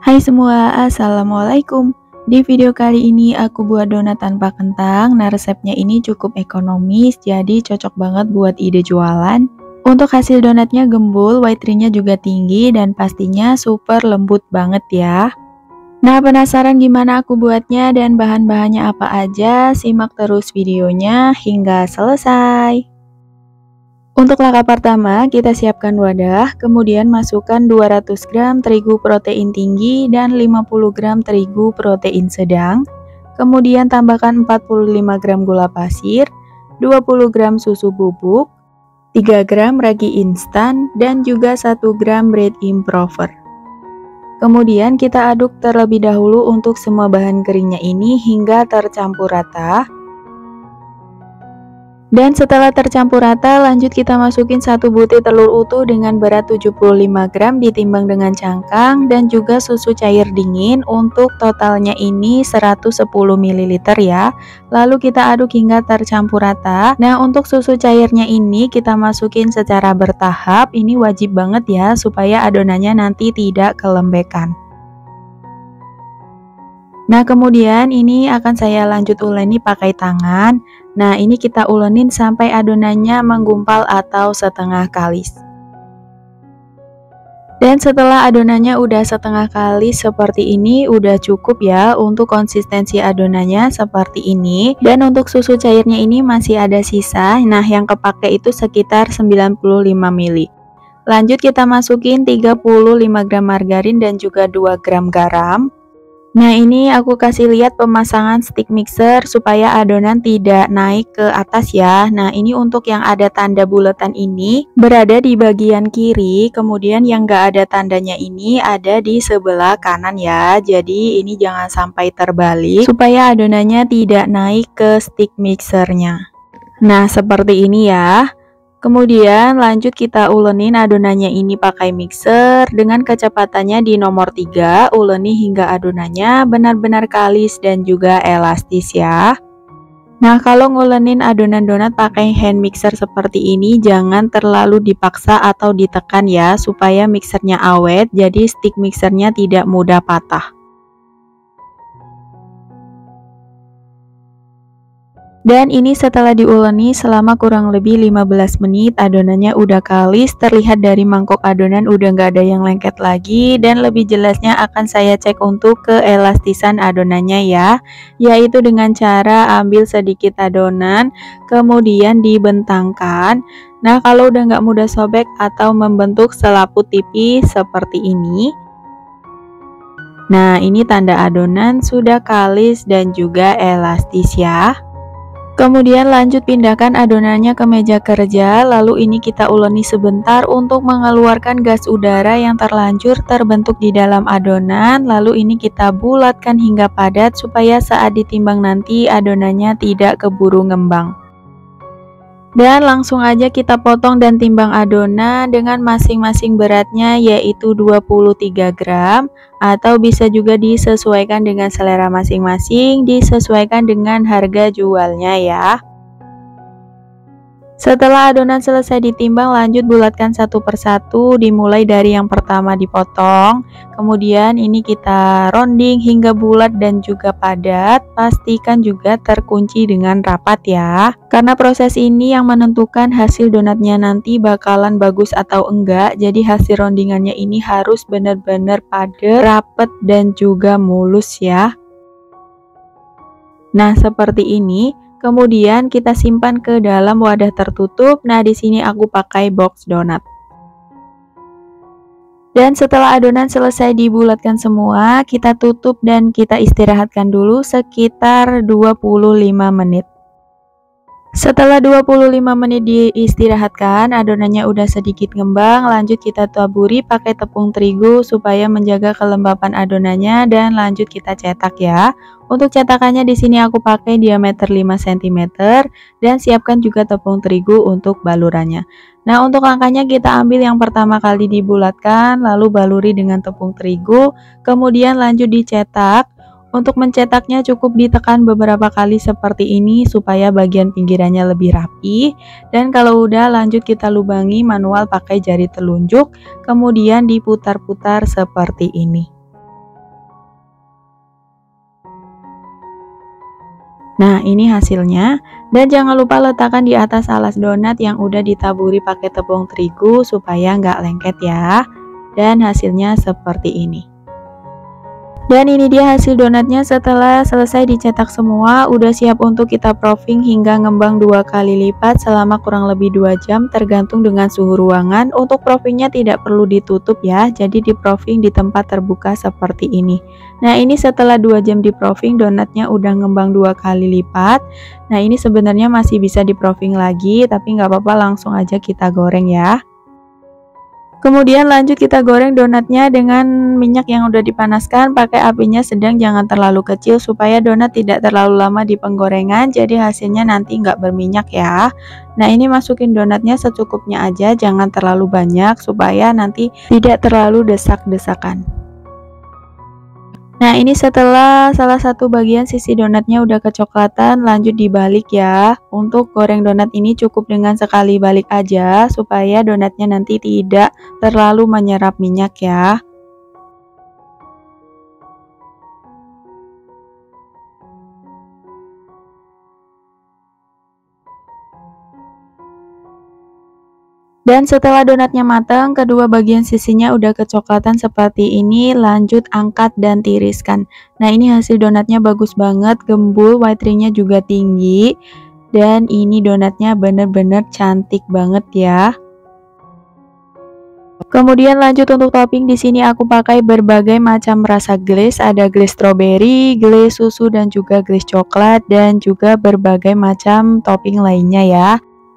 Hai semua, assalamualaikum. Di video kali ini aku buat donat tanpa kentang. Nah, resepnya ini cukup ekonomis, jadi cocok banget buat ide jualan. Untuk hasil donatnya gembul, white ring-nya juga tinggi, dan pastinya super lembut banget ya. Nah, penasaran gimana aku buatnya dan bahan-bahannya apa aja? Simak terus videonya hingga selesai. Untuk langkah pertama, kita siapkan wadah, kemudian masukkan 200 gram terigu protein tinggi dan 50 gram terigu protein sedang. Kemudian tambahkan 45 gram gula pasir, 20 gram susu bubuk, 3 gram ragi instan, dan juga 1 gram bread improver. Kemudian kita aduk terlebih dahulu untuk semua bahan keringnya ini hingga tercampur rata. Dan setelah tercampur rata, lanjut kita masukin 1 butir telur utuh dengan berat 75 gram ditimbang dengan cangkang dan juga susu cair dingin. Untuk totalnya ini 110 ml ya. Lalu kita aduk hingga tercampur rata. Nah, untuk susu cairnya ini kita masukin secara bertahap. Ini wajib banget ya supaya adonannya nanti tidak kelembekan. Nah, kemudian ini akan saya lanjut uleni pakai tangan. Nah, ini kita ulenin sampai adonannya menggumpal atau setengah kalis. Dan setelah adonannya udah setengah kalis seperti ini, udah cukup ya untuk konsistensi adonannya seperti ini. Dan untuk susu cairnya ini masih ada sisa. Nah, yang kepake itu sekitar 95 ml. Lanjut kita masukin 35 gram margarin dan juga 2 gram garam. Nah, ini aku kasih lihat pemasangan stick mixer supaya adonan tidak naik ke atas ya. Nah, ini untuk yang ada tanda buletan ini berada di bagian kiri, kemudian yang gak ada tandanya ini ada di sebelah kanan ya. Jadi ini jangan sampai terbalik supaya adonannya tidak naik ke stick mixernya. Nah, seperti ini ya. Kemudian lanjut kita ulenin adonannya ini pakai mixer dengan kecepatannya di nomor 3, uleni hingga adonannya benar-benar kalis dan juga elastis ya. Nah, kalau ngulenin adonan donat pakai hand mixer seperti ini jangan terlalu dipaksa atau ditekan ya supaya mixernya awet, jadi stick mixernya tidak mudah patah. Dan ini setelah diuleni selama kurang lebih 15 menit, adonannya udah kalis, terlihat dari mangkok adonan udah nggak ada yang lengket lagi, dan lebih jelasnya akan saya cek untuk keelastisan adonannya ya, yaitu dengan cara ambil sedikit adonan, kemudian dibentangkan. Nah, kalau udah nggak mudah sobek atau membentuk selaput tipis seperti ini, nah ini tanda adonan sudah kalis dan juga elastis ya. Kemudian lanjut pindahkan adonannya ke meja kerja, lalu ini kita uleni sebentar untuk mengeluarkan gas udara yang terlanjur terbentuk di dalam adonan, lalu ini kita bulatkan hingga padat supaya saat ditimbang nanti adonannya tidak keburu ngembang. Dan langsung aja kita potong dan timbang adonan dengan masing-masing beratnya yaitu 23 gram atau bisa juga disesuaikan dengan selera masing-masing, disesuaikan dengan harga jualnya ya. Setelah adonan selesai ditimbang, lanjut bulatkan satu persatu, dimulai dari yang pertama dipotong, kemudian ini kita rounding hingga bulat dan juga padat. Pastikan juga terkunci dengan rapat ya, karena proses ini yang menentukan hasil donatnya nanti bakalan bagus atau enggak. Jadi hasil roundingannya ini harus benar-benar padat, rapet, dan juga mulus ya. Nah, seperti ini. Kemudian kita simpan ke dalam wadah tertutup. Nah, di sini aku pakai box donat. Dan setelah adonan selesai dibulatkan semua, kita tutup dan kita istirahatkan dulu sekitar 25 menit. Setelah 25 menit diistirahatkan, adonannya udah sedikit ngembang, lanjut kita taburi pakai tepung terigu supaya menjaga kelembapan adonannya dan lanjut kita cetak ya. Untuk cetakannya di sini aku pakai diameter 5 cm dan siapkan juga tepung terigu untuk balurannya. Nah, untuk langkahnya kita ambil yang pertama kali dibulatkan, lalu baluri dengan tepung terigu, kemudian lanjut dicetak. Untuk mencetaknya cukup ditekan beberapa kali seperti ini supaya bagian pinggirannya lebih rapi. Dan kalau udah lanjut kita lubangi manual pakai jari telunjuk, kemudian diputar-putar seperti ini. Nah, ini hasilnya. Dan jangan lupa letakkan di atas alas donat yang udah ditaburi pakai tepung terigu supaya nggak lengket ya. Dan hasilnya seperti ini. Dan ini dia hasil donatnya setelah selesai dicetak semua, udah siap untuk kita proofing hingga ngembang 2 kali lipat selama kurang lebih 2 jam tergantung dengan suhu ruangan. Untuk proofingnya tidak perlu ditutup ya, jadi di proofing di tempat terbuka seperti ini. Nah, ini setelah 2 jam di proofing donatnya udah ngembang 2 kali lipat. Nah, ini sebenarnya masih bisa di proofing lagi, tapi nggak apa-apa, langsung aja kita goreng ya. Kemudian lanjut kita goreng donatnya dengan minyak yang udah dipanaskan, pakai apinya sedang, jangan terlalu kecil supaya donat tidak terlalu lama di penggorengan, jadi hasilnya nanti nggak berminyak ya. Nah, ini masukin donatnya secukupnya aja, jangan terlalu banyak supaya nanti tidak terlalu desak-desakan. Nah, ini setelah salah satu bagian sisi donatnya udah kecoklatan, lanjut dibalik ya. Untuk goreng donat ini cukup dengan sekali balik aja supaya donatnya nanti tidak terlalu menyerap minyak ya. Dan setelah donatnya matang, kedua bagian sisinya udah kecoklatan seperti ini, lanjut angkat dan tiriskan. Nah, ini hasil donatnya bagus banget, gembul, white ringnya juga tinggi. Dan ini donatnya bener-bener cantik banget ya. Kemudian lanjut untuk topping, di sini aku pakai berbagai macam rasa glaze, ada glaze strawberry, glaze susu dan juga glaze coklat dan juga berbagai macam topping lainnya ya.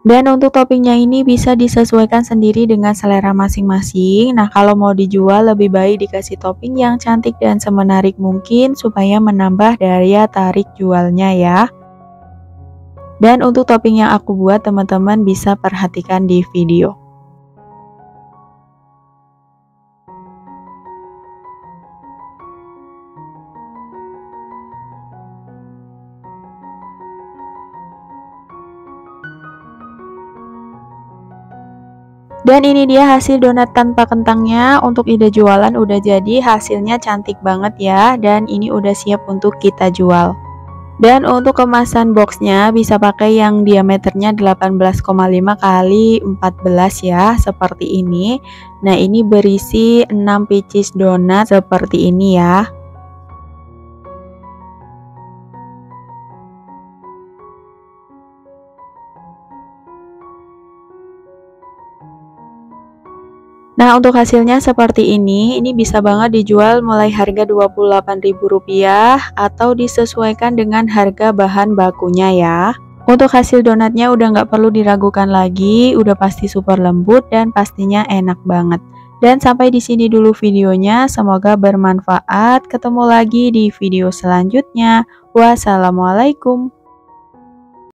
Dan untuk toppingnya ini bisa disesuaikan sendiri dengan selera masing-masing. Nah, kalau mau dijual lebih baik dikasih topping yang cantik dan semenarik mungkin supaya menambah daya tarik jualnya ya. Dan untuk topping yang aku buat, teman-teman bisa perhatikan di video. Dan ini dia hasil donat tanpa kentangnya. Untuk ide jualan udah jadi, hasilnya cantik banget ya. Dan ini udah siap untuk kita jual. Dan untuk kemasan boxnya bisa pakai yang diameternya 18,5 kali 14 ya, seperti ini. Nah, ini berisi 6 pieces donat seperti ini ya. Nah, untuk hasilnya seperti ini bisa banget dijual mulai harga Rp28.000 atau disesuaikan dengan harga bahan bakunya ya. Untuk hasil donatnya udah nggak perlu diragukan lagi, udah pasti super lembut dan pastinya enak banget. Dan sampai di sini dulu videonya, semoga bermanfaat. Ketemu lagi di video selanjutnya. Wassalamualaikum.